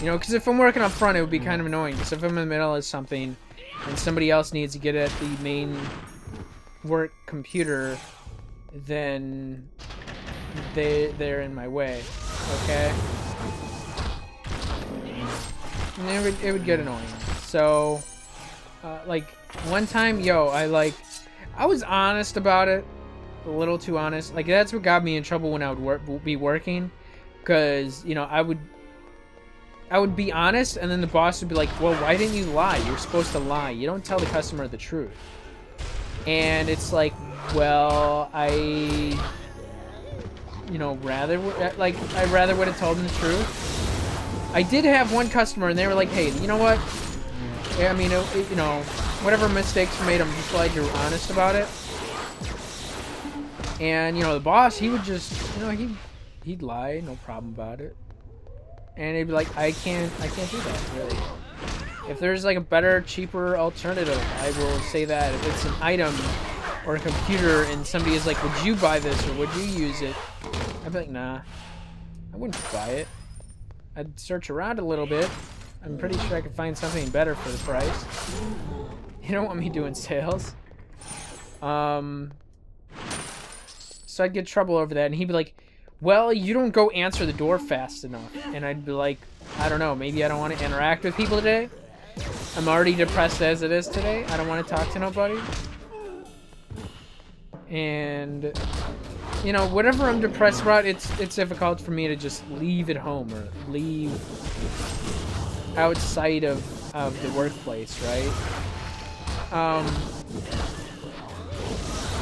You know, because if I'm working up front, it would be kind of annoying. Because if I'm in the middle of something and somebody else needs to get at the main work computer, then they're in my way. Okay? And it would get annoying. So, like, one time, I was honest about it. A little too honest. Like, that's what got me in trouble when I would be working. Because, you know, I would be honest, and then the boss would be like, well, why didn't you lie? You're supposed to lie. You don't tell the customer the truth. And it's like, well, I rather would have told them the truth. I did have one customer, and they were like, hey, you know what? Yeah, I mean, you know, whatever mistakes you made, I'm just glad you're honest about it. And, you know, the boss, he would just, you know, he'd lie, no problem about it. And he'd be like, I can't do that, really. If there's like a better, cheaper alternative, I will say that. If it's an item or a computer and somebody is like, would you buy this or would you use it? I'd be like, nah, I wouldn't buy it. I'd search around a little bit. I'm pretty sure I could find something better for the price. You don't want me doing sales. So I'd get trouble over that, and he'd be like, well, you don't go answer the door fast enough. And I'd be like, I don't know, maybe I don't want to interact with people today. I'm already depressed as it is today. I don't want to talk to nobody. And, you know, whatever I'm depressed about, it's difficult for me to just leave at home or leave outside of the workplace, right?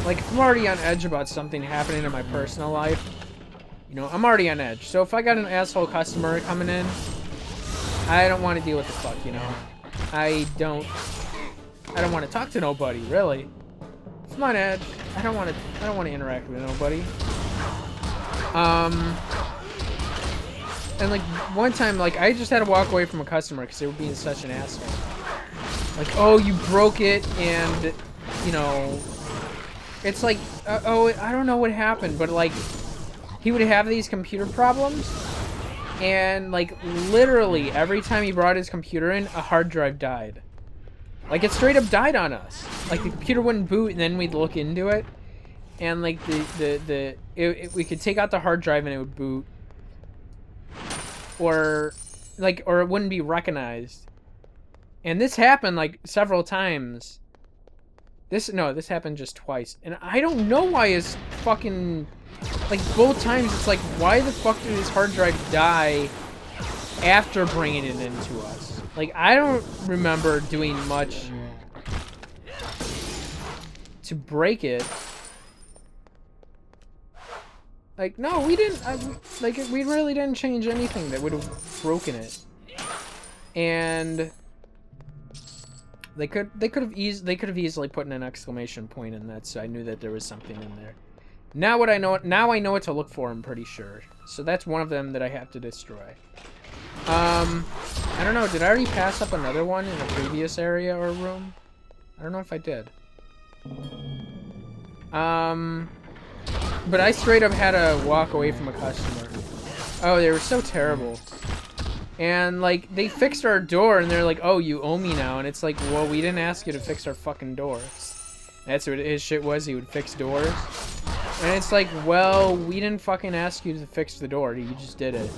Like, if I'm already on edge about something happening in my personal life, you know, I'm already on edge. So if I got an asshole customer coming in, I don't want to deal with the fuck, you know. I don't want to talk to nobody, really. If I'm on edge, I don't want to interact with nobody. And like one time, like I just had to walk away from a customer because they were being such an asshole. Like, oh, you broke it, and you know, it's like, oh, I don't know what happened, but like, he would have these computer problems, and like literally every time he brought his computer in, a hard drive died. Like, it straight up died on us. Like, the computer wouldn't boot, and then we'd look into it, and like we could take out the hard drive and it would boot, or it wouldn't be recognized. And this happened like several times. This happened just twice, and I don't know why it's fucking, like, both times it's like, why the fuck did this hard drive die after bringing it into us? Like, I don't remember doing much to break it. Like, no, we didn't. We really didn't change anything that would have broken it. And they could have easily put an exclamation point in that, so I knew that there was something in there. Now I know what to look for, I'm pretty sure. So that's one of them that I have to destroy. I don't know, did I already pass up another one in a previous area or room? I don't know if I did. But I straight up had to walk away from a customer. Oh, they were so terrible. And, like, they fixed our door, and they're like, oh, you owe me now. And it's like, well, we didn't ask you to fix our fucking doors. That's what his shit was, he would fix doors. And it's like, well, we didn't fucking ask you to fix the door, you just did it.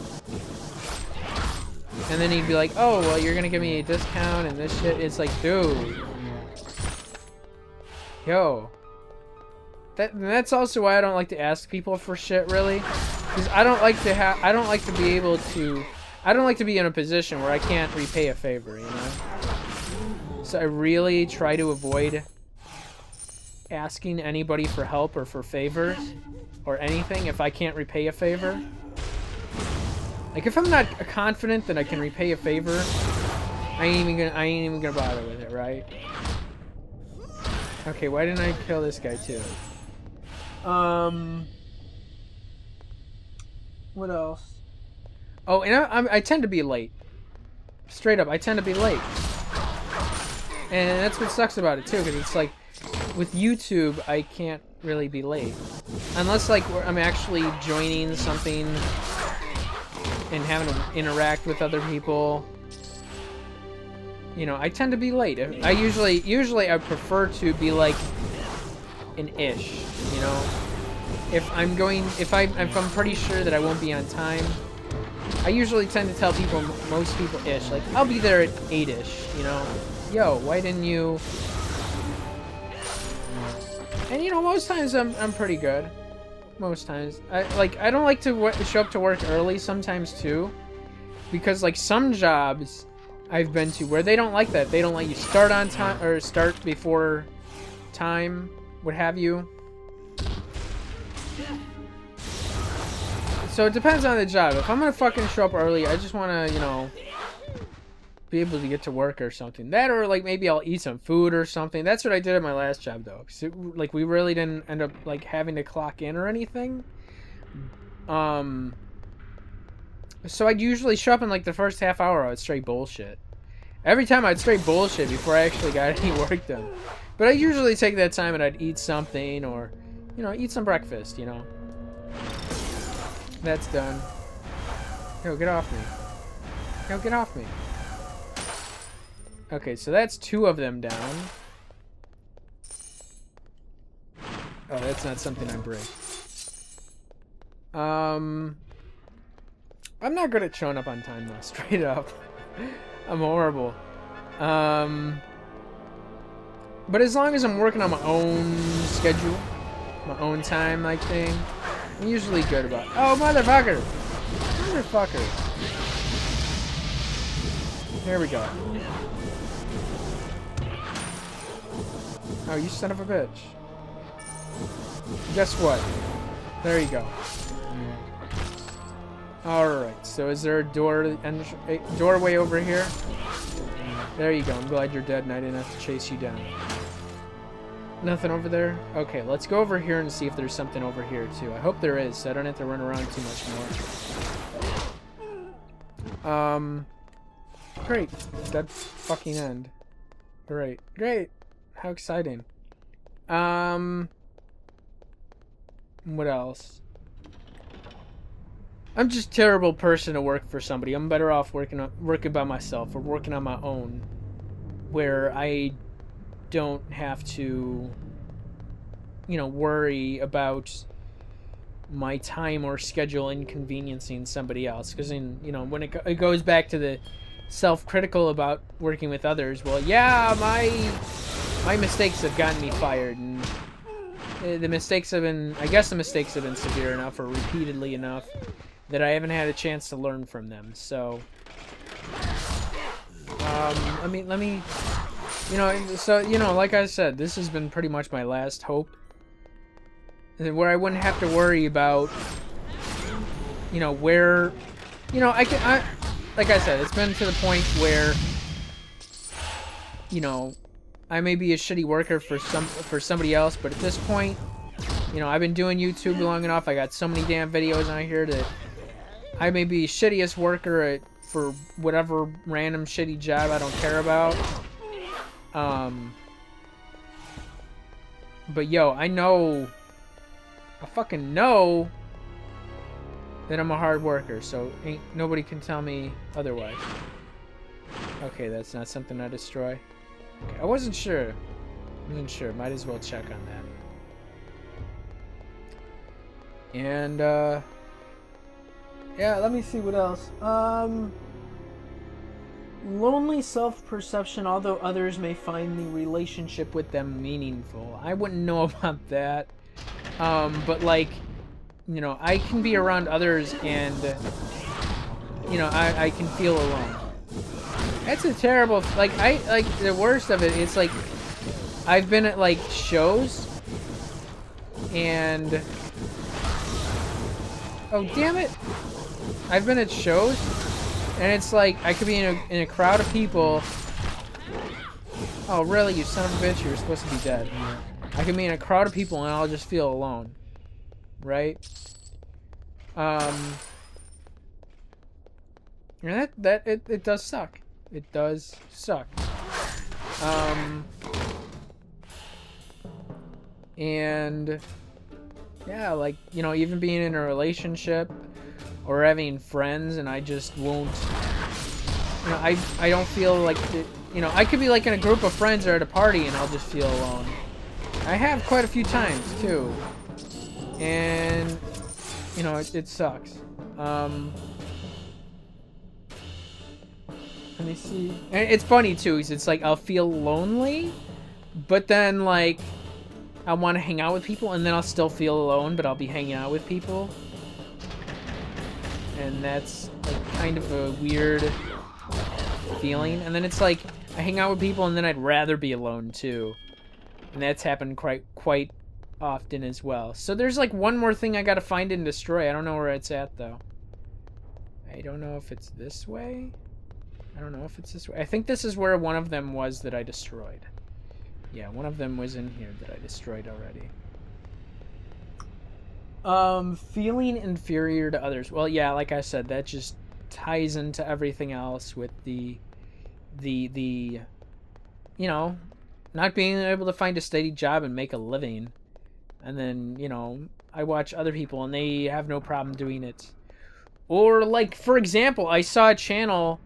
And then he'd be like, oh, well, you're gonna give me a discount and this shit. It's like, dude. Yo. That's also why I don't like to ask people for shit, really. Because I don't like to be in a position where I can't repay a favor, you know? So I really try to avoid asking anybody for help or for favors or anything if I can't repay a favor. Like, if I'm not confident that I can repay a favor, I ain't even gonna bother with it, right? Okay, why didn't I kill this guy too? What else? Oh, and I tend to be late. Straight up, I tend to be late. And that's what sucks about it too, because it's like, with YouTube, I can't really be late. Unless, like, I'm actually joining something and having to interact with other people. You know, I tend to be late. I usually I prefer to be like an ish, you know. If I'm pretty sure that I won't be on time, I usually tend to tell people, most people ish, like I'll be there at 8ish, you know. Yo, why didn't you? And you know, most times I'm pretty good. Most times, I don't like to show up to work early. Sometimes too, because like some jobs I've been to where they don't like that. They don't let you start on time or start before time, what have you. So it depends on the job. If I'm gonna fucking show up early, I just wanna, you know, be able to get to work or something. That, or like maybe I'll eat some food or something. That's what I did at my last job though. 'Cause like we really didn't end up like having to clock in or anything. So I'd usually show up in like the first half hour. I would straight bullshit. Every time I'd straight bullshit before I actually got any work done. But I usually take that time and I'd eat something or, you know, eat some breakfast, you know. That's done. Yo, get off me. Yo, get off me. Okay, so that's 2 of them down. Oh, that's not something I break. I'm not good at showing up on time though, straight up. I'm horrible. But as long as I'm working on my own schedule, my own time like thing, I'm usually good about it. Oh, motherfucker! Motherfucker. There we go. Oh, you son of a bitch. Guess what? There you go. Alright, so is there a doorway over here? There you go. I'm glad you're dead and I didn't have to chase you down. Nothing over there? Okay, let's go over here and see if there's something over here too. I hope there is, so I don't have to run around too much more. Great. Dead fucking end. Great. Great. How exciting. What else? I'm just a terrible person to work for somebody. I'm better off working by myself or working on my own, where I don't have to, you know, worry about my time or schedule inconveniencing somebody else. Because, you know, when it goes back to the self-critical about working with others, well, yeah, my mistakes have gotten me fired, and the mistakes have been, I guess the mistakes have been severe enough or repeatedly enough that I haven't had a chance to learn from them. So, let me, you know, so, you know, like I said, this has been pretty much my last hope, where I wouldn't have to worry about, you know, where, you know, like I said, it's been to the point where, you know, I may be a shitty worker for somebody else, but at this point, you know, I've been doing YouTube long enough. I got so many damn videos on here that I may be shittiest worker for whatever random shitty job I don't care about. But yo, I fucking know that I'm a hard worker, so nobody can tell me otherwise. Okay, that's not something I destroy. Okay, I wasn't sure. Might as well check on that. And, yeah, let me see what else. Lonely self-perception, although others may find the relationship with them meaningful. I wouldn't know about that. But, like, you know, I can be around others and, you know, I can feel alone. That's a terrible, like, the worst of it, it's like, I've been at, like, shows, and, oh, damn it, I've been at shows, and it's like, I could be in a crowd of people, oh, really, you son of a bitch, you were supposed to be dead. I could be in a crowd of people, and I'll just feel alone, right? And it does suck. It does suck. And yeah, like, you know, even being in a relationship or having friends, and I just won't. You know, I don't feel like you know, I could be like in a group of friends or at a party, and I'll just feel alone. I have quite a few times too, and you know, it sucks. Let me see. And it's funny too, because it's like I'll feel lonely, but then like I want to hang out with people, and then I'll still feel alone, but I'll be hanging out with people. And that's like kind of a weird feeling. And then it's like I hang out with people, and then I'd rather be alone too. And that's happened quite often as well. So there's like one more thing I gotta find and destroy. I don't know where it's at though. I don't know if it's this way. I don't know if it's this way. I think this is where one of them was that I destroyed. Yeah, one of them was in here that I destroyed already. Feeling inferior to others. Well, yeah, like I said, that just ties into everything else with the you know, not being able to find a steady job and make a living. And then, you know, I watch other people and they have no problem doing it. Or like, for example, I saw a channel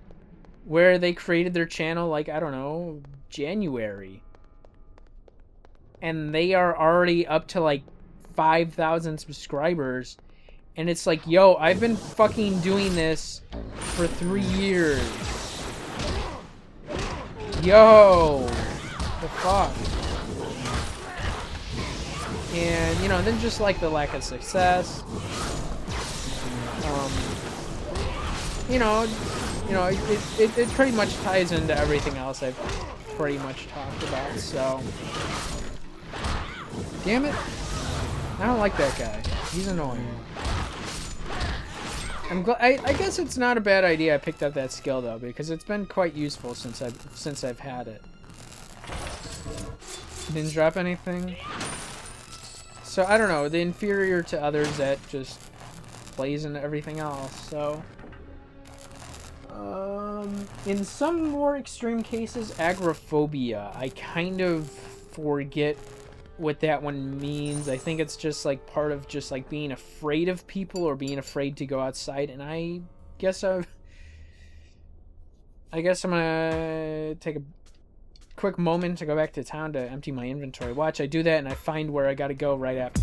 where they created their channel, like, I don't know, January. And they are already up to, like, 5,000 subscribers. And it's like, yo, I've been fucking doing this for 3 years. Yo! The fuck? And, you know, then just, like, the lack of success. You know, it pretty much ties into everything else I've pretty much talked about, so. Damn it. I don't like that guy. He's annoying. I'm glad. I guess it's not a bad idea I picked up that skill though, because it's been quite useful since I've had it. Didn't drop anything. So I don't know, the inferior to others, that just plays into everything else, so. In some more extreme cases, agoraphobia. I kind of forget what that one means. I think it's just like part of just like being afraid of people or being afraid to go outside. And I guess I'm gonna take a quick moment to go back to town to empty my inventory. Watch, I do that and I find where I gotta go right after.